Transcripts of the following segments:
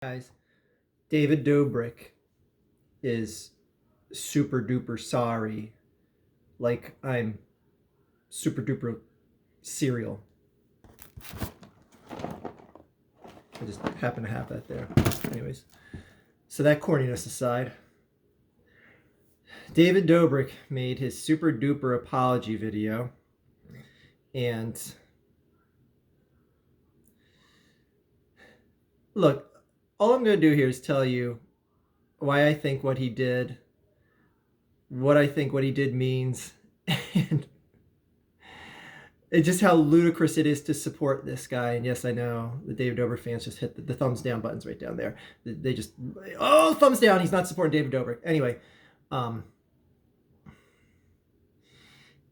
Guys, David Dobrik is super duper sorry. Like I'm super duper cereal. I just happen to have that there. Anyways, so that corniness aside, David Dobrik made his super duper apology video, and look, all I'm going to do here is tell you why I think what he did, what I think what he did means, and it's just how ludicrous it is to support this guy. And yes, I know the David Dobrik fans just hit the thumbs down buttons right down there. They just, oh, thumbs down. He's not supporting David Dobrik. Anyway,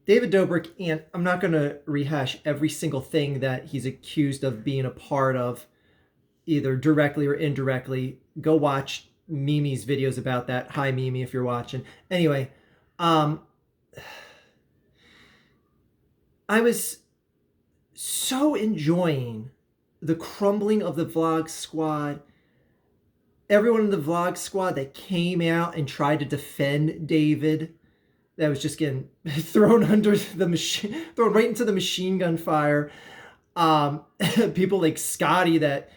David Dobrik, and I'm not going to rehash every single thing that he's accused of being a part of, either directly or indirectly. Go watch Mimi's videos about that. Hi, Mimi, if you're watching. Anyway, I was so enjoying the crumbling of the vlog squad. Everyone in the vlog squad that came out and tried to defend David, that was just getting thrown under the machine, thrown right into the machine gun fire. People like Scotty that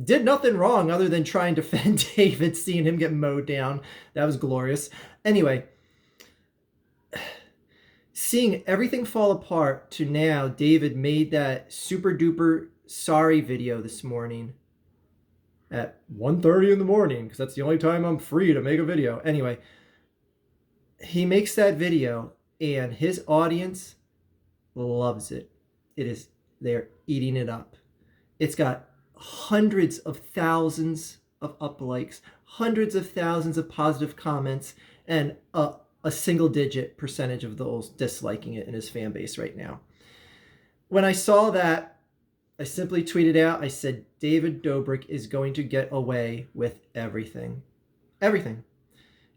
did nothing wrong other than try and defend David, seeing him get mowed down. That was glorious. Anyway, seeing everything fall apart to now, David made that super duper sorry video this morning at 1:30 in the morning, because that's the only time I'm free to make a video. Anyway, he makes that video and his audience loves it. They're eating it up. It's got hundreds of thousands of up likes, hundreds of thousands of positive comments, and a single digit percentage of those disliking it in his fan base right now. When I saw that, I simply tweeted out, I said, David Dobrik is going to get away with everything. Everything.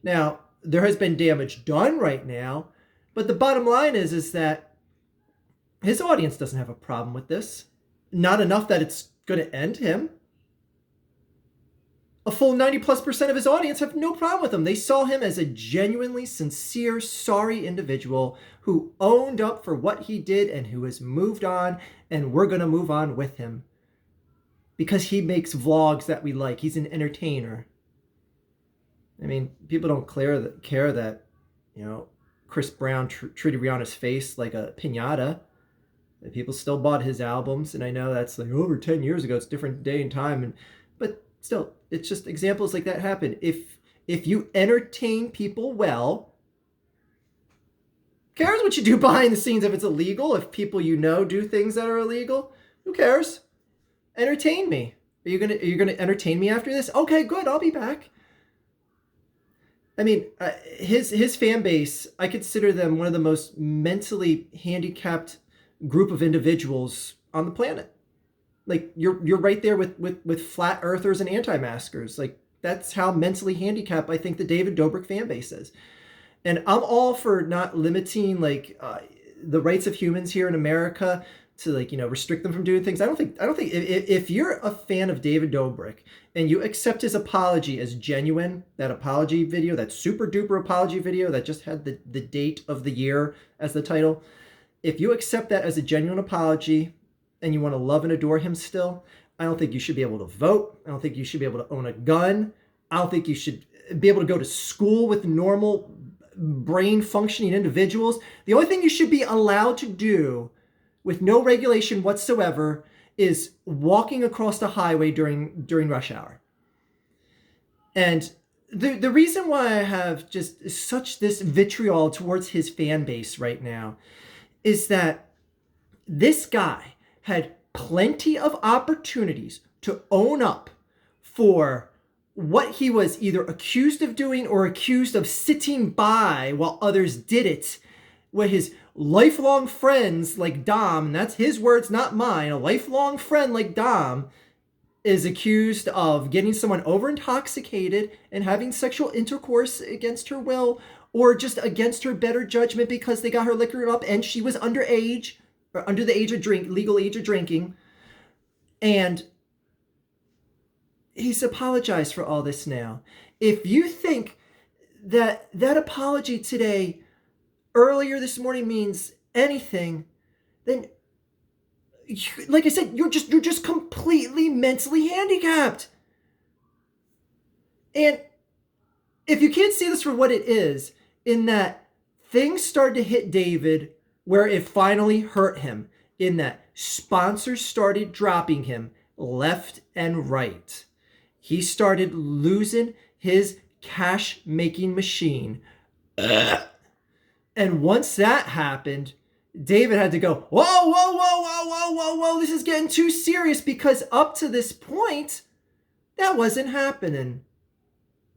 Now, there has been damage done right now, but the bottom line is that his audience doesn't have a problem with this. Not enough that it's going to end him. A full 90+% of his audience have no problem with him. They saw him as a genuinely sincere, sorry individual who owned up for what he did and who has moved on, and we're going to move on with him because he makes vlogs that we like. He's an entertainer. I mean, people don't care that, Chris Brown treated Rihanna's face like a piñata. And people still bought his albums, and I know that's like over 10 years ago. It's a different day and time, but still, it's just examples like that happen. If you entertain people well, who cares what you do behind the scenes if it's illegal? If people do things that are illegal, who cares? Entertain me. Are you gonna entertain me after this? Okay, good. I'll be back. I mean, his fan base, I consider them one of the most mentally handicapped group of individuals on the planet. Like you're right there with flat earthers and anti-maskers. Like that's how mentally handicapped I think the David Dobrik fan base is. And I'm all for not limiting the rights of humans here in America to restrict them from doing things. I don't think if you're a fan of David Dobrik and you accept his apology as genuine, that apology video, that super duper apology video that just had the date of the year as the title, if you accept that as a genuine apology and you want to love and adore him still, I don't think you should be able to vote. I don't think you should be able to own a gun. I don't think you should be able to go to school with normal brain functioning individuals. The only thing you should be allowed to do with no regulation whatsoever is walking across the highway during rush hour. And the reason why I have just such this vitriol towards his fan base right now is that this guy had plenty of opportunities to own up for what he was either accused of doing or accused of sitting by while others did it, where his lifelong friends like Dom, and that's his words, not mine, a lifelong friend like Dom is accused of getting someone over intoxicated and having sexual intercourse against her will, or just against her better judgment because they got her liquored up and she was underage, or under the legal age of drinking. And he's apologized for all this now. If you think that that apology today, earlier this morning, means anything, then, like I said, you're just completely mentally handicapped. And if you can't see this for what it is, in that things started to hit David where it finally hurt him, in that sponsors started dropping him left and right. He started losing his cash making machine. And once that happened, David had to go, whoa, whoa, whoa, whoa, whoa, whoa, whoa, this is getting too serious, because up to this point, that wasn't happening.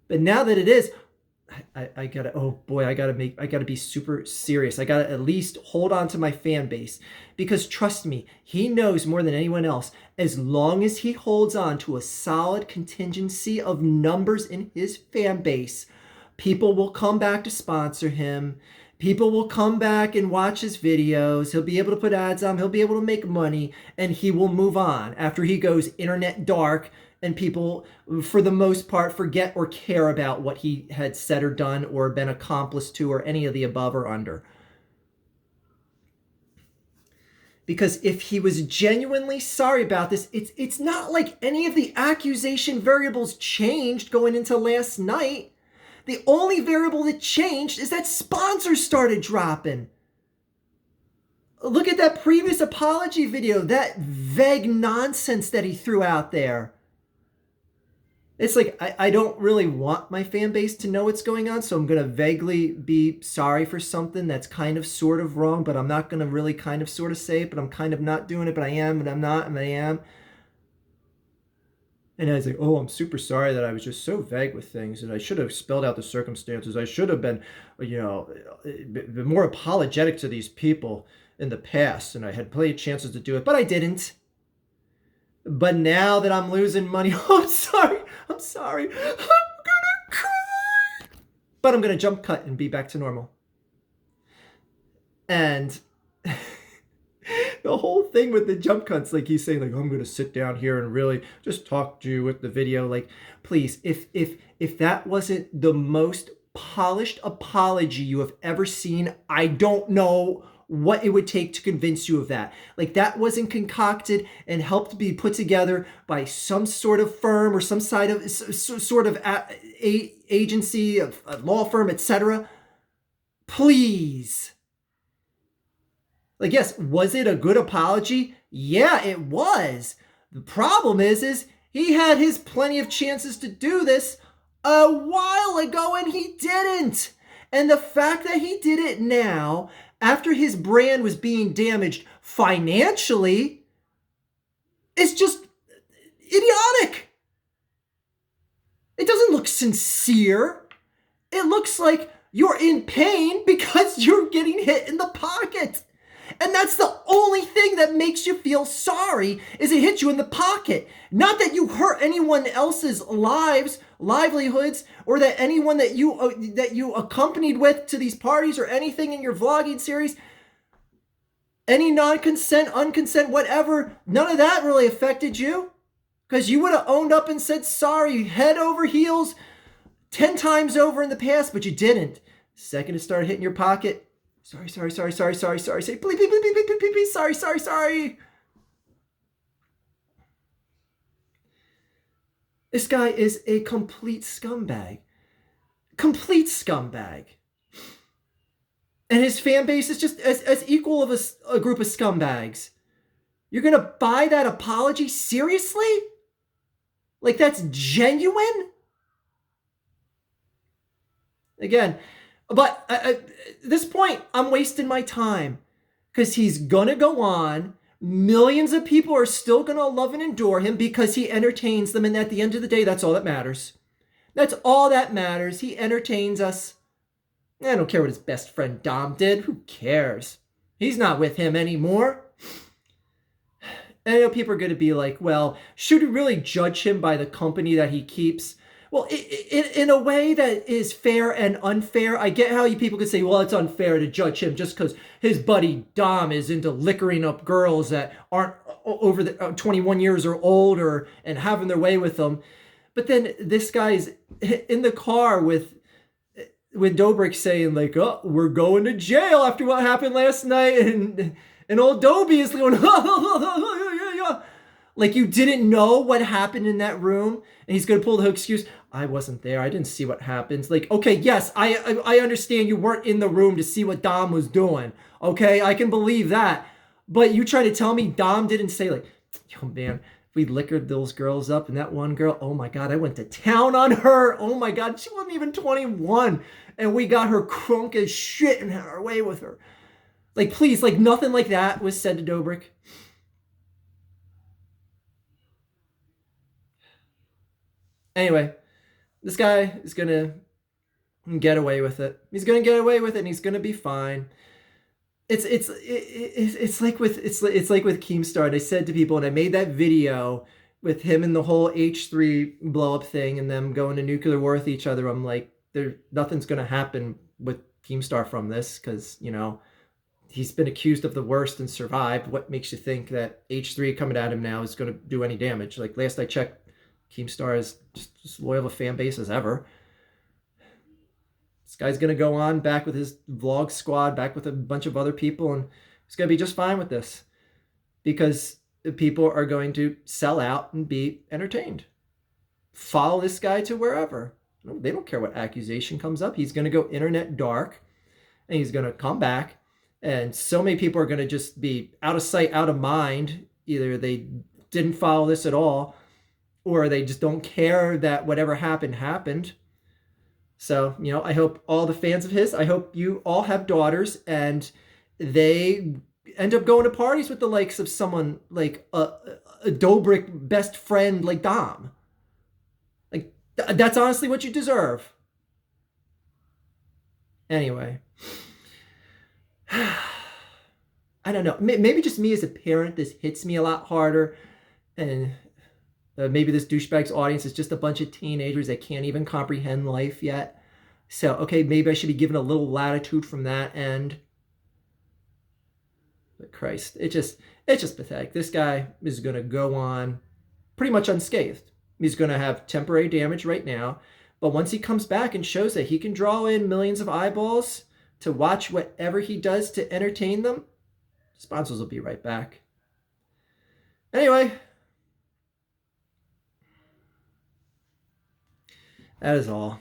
But now that it is, I gotta, oh boy, I gotta be super serious. I gotta at least hold on to my fan base, because trust me, he knows more than anyone else, as long as he holds on to a solid contingency of numbers in his fan base, people will come back to sponsor him. People will come back and watch his videos. He'll be able to put ads on. He'll be able to make money, and he will move on after he goes internet dark and people, for the most part, forget or care about what he had said or done or been accomplice to, or any of the above or under. Because if he was genuinely sorry about this, it's not like any of the accusation variables changed going into last night. The only variable that changed is that sponsors started dropping. Look at that previous apology video, that vague nonsense that he threw out there. It's like, I don't really want my fan base to know what's going on, so I'm going to vaguely be sorry for something that's kind of sort of wrong, but I'm not going to really kind of sort of say it, but I'm kind of not doing it, but I am, and I'm not, and I am. And I was like, oh, I'm super sorry that I was just so vague with things, and I should have spelled out the circumstances. I should have been, been more apologetic to these people in the past, and I had plenty of chances to do it, but I didn't. But now that I'm losing money, oh, I'm sorry, I'm gonna cry. But I'm gonna jump cut and be back to normal. And the whole thing with the jump cuts, like he's saying, like, I'm gonna sit down here and really just talk to you with the video. Like, please, if that wasn't the most polished apology you have ever seen, I don't know what it would take to convince you of that. Like, that wasn't concocted and helped be put together by some sort of firm or some sort of agency, a law firm, etc. Please. Like, yes, was it a good apology? Yeah, it was. The problem is he had his plenty of chances to do this a while ago, and he didn't. And the fact that he did it now, after his brand was being damaged financially, is just idiotic. It doesn't look sincere. It looks like you're in pain because you're getting hit in the pocket. And that's the only thing that makes you feel sorry, is it hit you in the pocket. Not that you hurt anyone else's livelihoods, or that anyone that you accompanied with to these parties or anything in your vlogging series. Any non-consent, unconsent, whatever, none of that really affected you. Because you would have owned up and said sorry head over heels 10 times over in the past, but you didn't. The second it started hitting your pocket, sorry, say please, sorry. This guy is a complete scumbag. And his fan base is just as equal of a group of scumbags. You're going to buy that apology seriously? Like, that's genuine? Again, but at this point, I'm wasting my time, because he's going to go on. Millions of people are still going to love and adore him because he entertains them. And at the end of the day, that's all that matters. That's all that matters. He entertains us. I don't care what his best friend Dom did. Who cares? He's not with him anymore. And I know people are going to be like, well, should we really judge him by the company that he keeps? Well, in a way that is fair and unfair. I get how you people could say, well, it's unfair to judge him just because his buddy Dom is into liquoring up girls that aren't over the 21 years or older and having their way with them. But then this guy's in the car with Dobrik saying like, "Oh, we're going to jail after what happened last night," and old Dobie is going, like you didn't know what happened in that room, and he's gonna pull the excuse. I wasn't there. I didn't see what happened. Like, okay, yes, I understand you weren't in the room to see what Dom was doing. Okay, I can believe that. But you try to tell me Dom didn't say like, yo man, we liquored those girls up, and that one girl, oh my god, I went to town on her. Oh my god, she wasn't even 21, and we got her crunk as shit and had our way with her. Like, please, like nothing like that was said to Dobrik. Anyway, this guy is gonna get away with it. He's gonna get away with it, and he's gonna be fine. It's like with it's like with Keemstar. And I said to people, and I made that video with him and the whole H3 blow up thing, and them going to nuclear war with each other. I'm like, nothing's gonna happen with Keemstar from this, because he's been accused of the worst and survived. What makes you think that H3 coming at him now is going to do any damage? Like last I checked, Keemstar is just as loyal a fan base as ever. This guy's going to go on back with his vlog squad, back with a bunch of other people, and he's going to be just fine with this because people are going to sell out and be entertained. Follow this guy to wherever. They don't care what accusation comes up. He's going to go internet dark, and he's going to come back, and so many people are going to just be out of sight, out of mind. Either they didn't follow this at all, or they just don't care that whatever happened, happened. So, I hope all the fans of his, I hope you all have daughters and they end up going to parties with the likes of someone like a Dobrik best friend like Dom. Like, that's honestly what you deserve. Anyway. I don't know. Maybe just me as a parent, this hits me a lot harder. And maybe this douchebag's audience is just a bunch of teenagers that can't even comprehend life yet. So, okay, maybe I should be given a little latitude from that end. But Christ, it's just pathetic. This guy is going to go on pretty much unscathed. He's going to have temporary damage right now. But once he comes back and shows that he can draw in millions of eyeballs to watch whatever he does to entertain them, sponsors will be right back. Anyway, that is all.